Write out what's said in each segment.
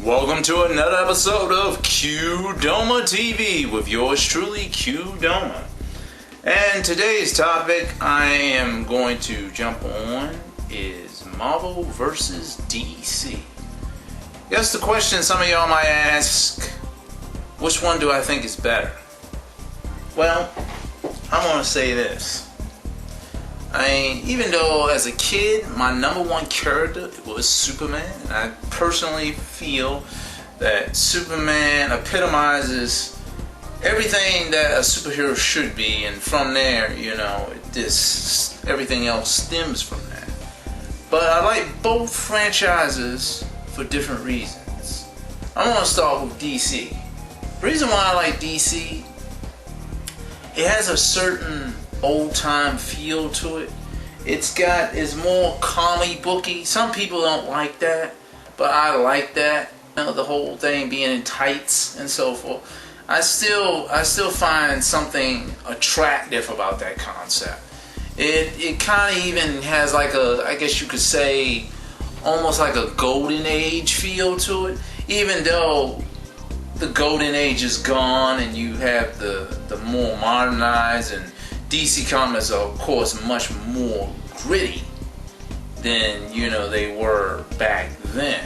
Welcome to another episode of Q-Doma TV with yours truly, Q-Doma. And today's topic I am going to jump on is Marvel vs. DC. Yes, the question some of y'all might ask, which one do I think is better? Well, I'm going to say this. Even though as a kid my number one character was Superman, and I personally feel that Superman epitomizes everything that a superhero should be, and from there, everything else stems from that. But I like both franchises for different reasons. I'm going to start with DC. The reason why I like DC, it has a certain old-time feel to it. It's more comic booky. Some people don't like that, but I like that. The whole thing being in tights and so forth. I still find something attractive about that concept. It kind of even has like I guess you could say, almost like a golden age feel to it. Even though the golden age is gone and you have the more modernized, and DC Comics are of course much more gritty than they were back then.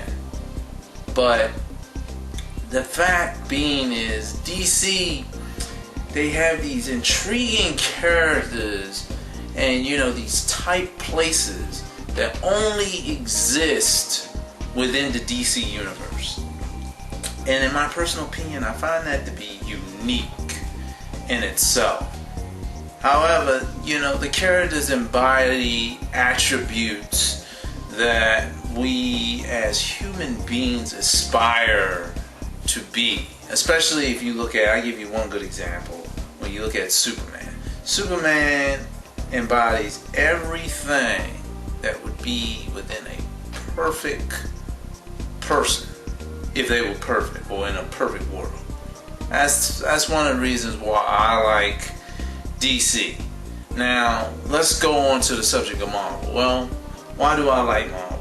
But the fact being is DC, they have these intriguing characters and these tight places that only exist within the DC universe. And in my personal opinion, I find that to be unique in itself. However, the characters embody attributes that we as human beings aspire to be. Especially if you look at, I'll give you one good example. When you look at Superman. Superman embodies everything that would be within a perfect person, if they were perfect, or in a perfect world. That's one of the reasons why I like DC. Now, let's go on to the subject of Marvel. Well, why do I like Marvel?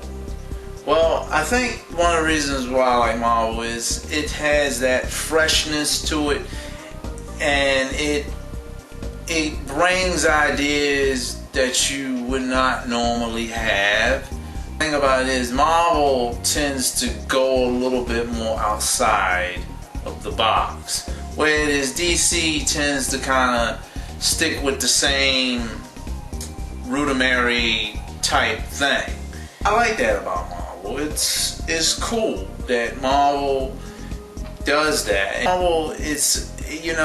Well, I think one of the reasons why I like Marvel is it has that freshness to it, and it brings ideas that you would not normally have. The thing about it is Marvel tends to go a little bit more outside of the box, whereas DC tends to kind of stick with the same rudimentary type thing. I like that about Marvel. It's cool that Marvel does that. Marvel,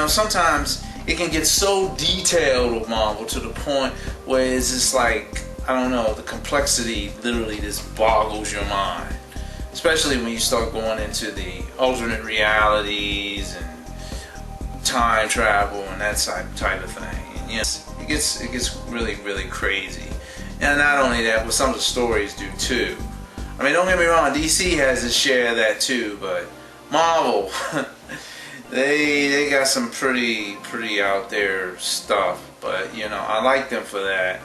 sometimes it can get so detailed with Marvel to the point where it's just like, I don't know, the complexity literally just boggles your mind. Especially when you start going into the alternate realities and time travel and that type of thing. And yes, it gets really, really crazy. And not only that, but some of the stories do too. I mean, don't get me wrong, DC has its share of that too, but Marvel, they got some pretty out there stuff. But I like them for that.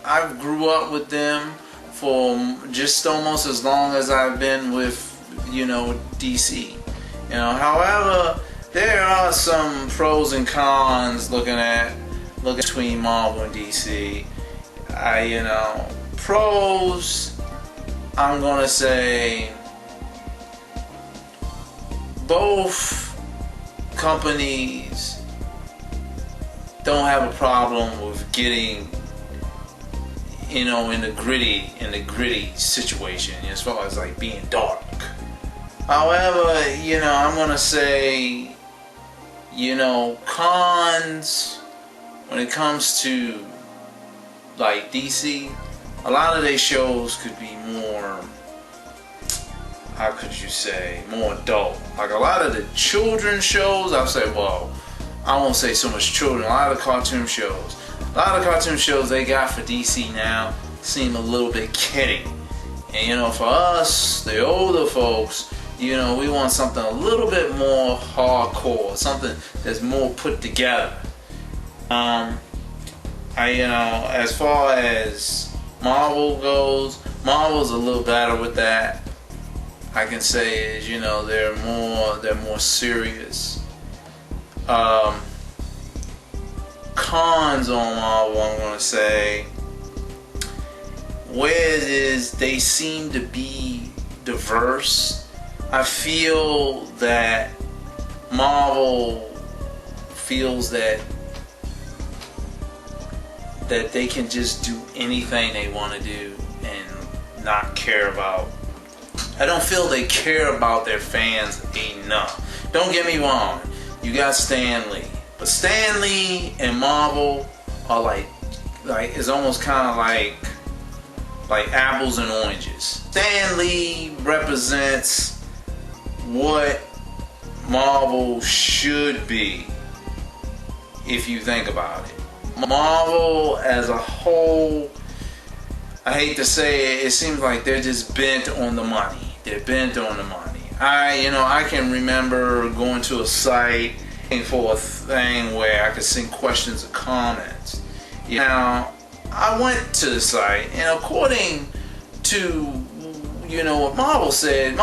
I grew up with them for just almost as long as I've been with DC. However, there are some pros and cons looking between Marvel and DC. Pros, I'm gonna say both companies don't have a problem with getting in the gritty situation as far as like being dark. However, I'm gonna say cons when it comes to like DC, a lot of their shows could be more, how could you say, more adult. Like a lot of the children's shows, I'll say, well, I won't say so much children, a lot of the cartoon shows. A lot of the cartoon shows they got for DC now seem a little bit kiddie. And for us, the older folks, we want something a little bit more hardcore, something that's more put together. As far as Marvel goes, Marvel's a little better with that. I can say is, they're more serious. Cons on Marvel, I'm gonna say, whereas they seem to be diverse. I feel that Marvel feels that they can just do anything they want to do and not care about. I don't feel they care about their fans enough. Don't get me wrong, you got Stan Lee, but Stan Lee and Marvel are like it's almost kind of like apples and oranges. Stan Lee represents what Marvel should be if you think about it. Marvel as a whole, I hate to say it, it seems like they're just bent on the money. They're bent on the money. I can remember going to a site for a thing where I could send questions or comments. Now, I went to the site, and according to what Marvel said,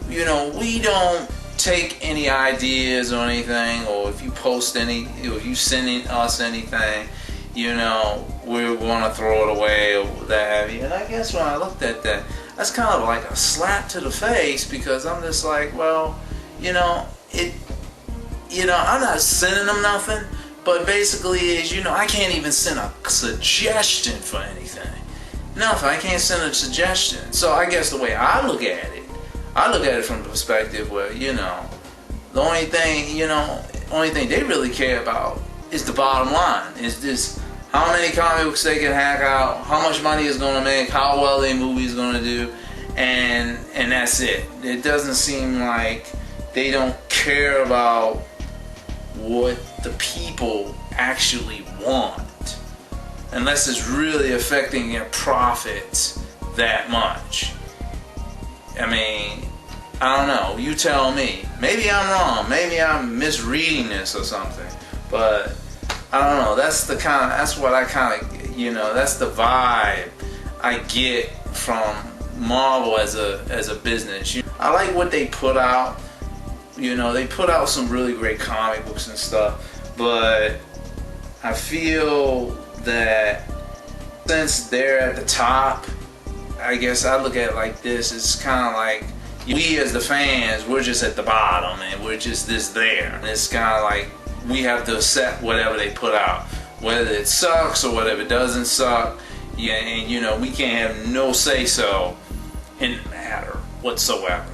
we don't take any ideas or anything, or if you post any, if you send us anything, we're gonna throw it away or what have you. And I guess when I looked at that, that's kind of like a slap to the face, because I'm just like, well, I'm not sending them nothing, but basically is, I can't even send a suggestion for anything. Nothing. I can't send a suggestion. So I guess the way I look at it from the perspective where, the only thing they really care about is the bottom line. Is this how many comic books they can hack out, how much money it's going to make, how well their movie is going to do, and that's it. It doesn't seem like they don't care about what the people actually want, unless it's really affecting their profits that much. I mean, I don't know. You tell me. Maybe I'm wrong. Maybe I'm misreading this or something. But I don't know. That's the vibe I get from Marvel as a business. I like what they put out. They put out some really great comic books and stuff, but I feel that since they're at the top, I guess I look at it like this. It's kind of like we as the fans, we're just at the bottom and we're just there. And it's kind of like we have to accept whatever they put out, whether it sucks or whatever it doesn't suck. Yeah, and we can't have no say so in the matter whatsoever.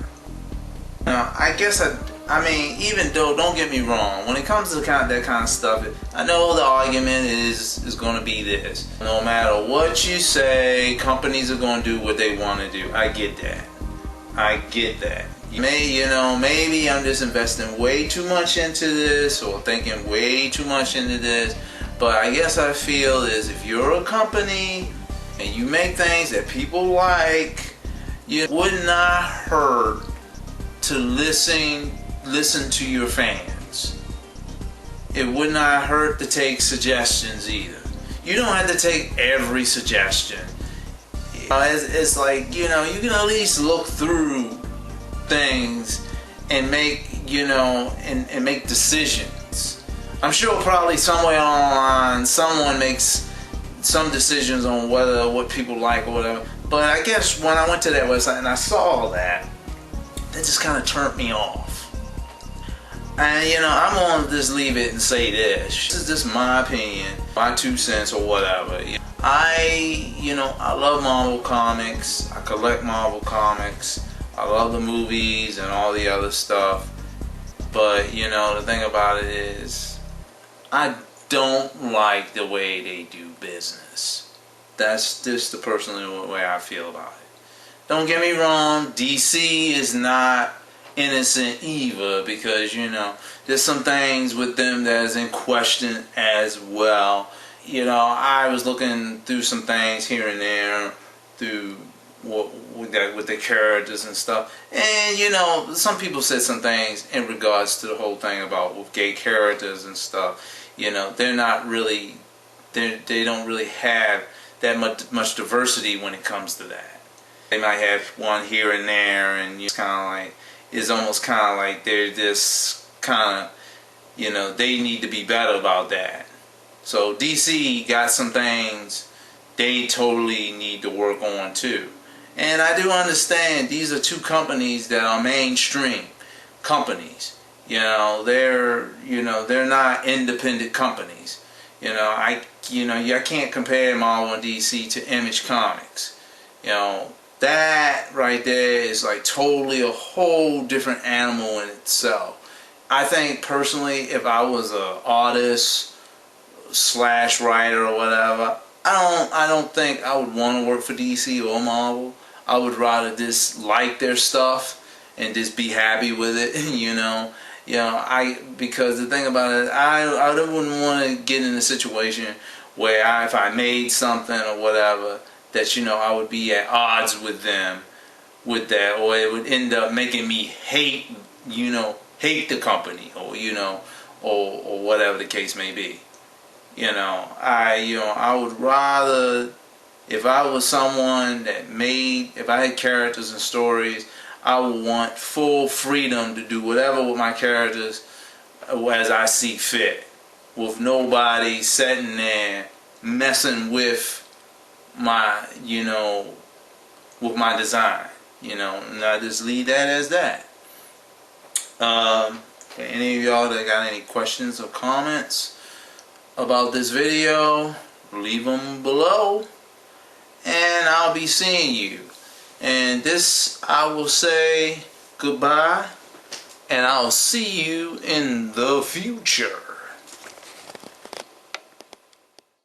Now, I guess I mean, even though, don't get me wrong, when it comes to that kind of stuff, I know the argument is going to be this. No matter what you say, companies are going to do what they want to do. I get that. Maybe I'm just investing way too much into this or thinking way too much into this. But I guess I feel is if you're a company and you make things that people like, it would not hurt to listen to your fans. It would not hurt to take suggestions either. You don't have to take every suggestion. It's like, you can at least look through things and make, and make decisions. I'm sure probably somewhere online someone makes some decisions on what people like or whatever. But I guess when I went to that website and I saw that just kind of turned me off. And I'm gonna just leave it and say this. This is just my opinion, my 2 cents or whatever. I love Marvel Comics. I collect Marvel Comics. I love the movies and all the other stuff. But the thing about it is, I don't like the way they do business. That's just the personal way I feel about it. Don't get me wrong, DC is not innocent either, because there's some things with them that is in question as well. I was looking through some things here and there through with the characters and stuff, and some people said some things in regards to the whole thing about with gay characters and stuff. They're not really, they don't really have that much diversity when it comes to that. They might have one here and there, and it's kind of like, it's almost kind of like they're this kind of, you know, they need to be better about that. So DC got some things they totally need to work on too. And I do understand these are two companies that are mainstream companies. They're not independent companies. I can't compare Marvel and DC to Image Comics. That right there is like totally a whole different animal in itself. I think personally, if I was an artist slash writer or whatever, I don't think I would want to work for DC or Marvel. I would rather just like their stuff and just be happy with it. Because the thing about it, I wouldn't want to get in a situation where if I made something or whatever, that I would be at odds with them with that, or it would end up making me hate the company, or whatever the case may be. I would rather, if I was someone if I had characters and stories, I would want full freedom to do whatever with my characters as I see fit, with nobody sitting there messing with my, with my design, and I just leave that as that. Any of y'all that got any questions or comments about this video, leave them below, and I'll be seeing you. And this, I will say goodbye, and I'll see you in the future.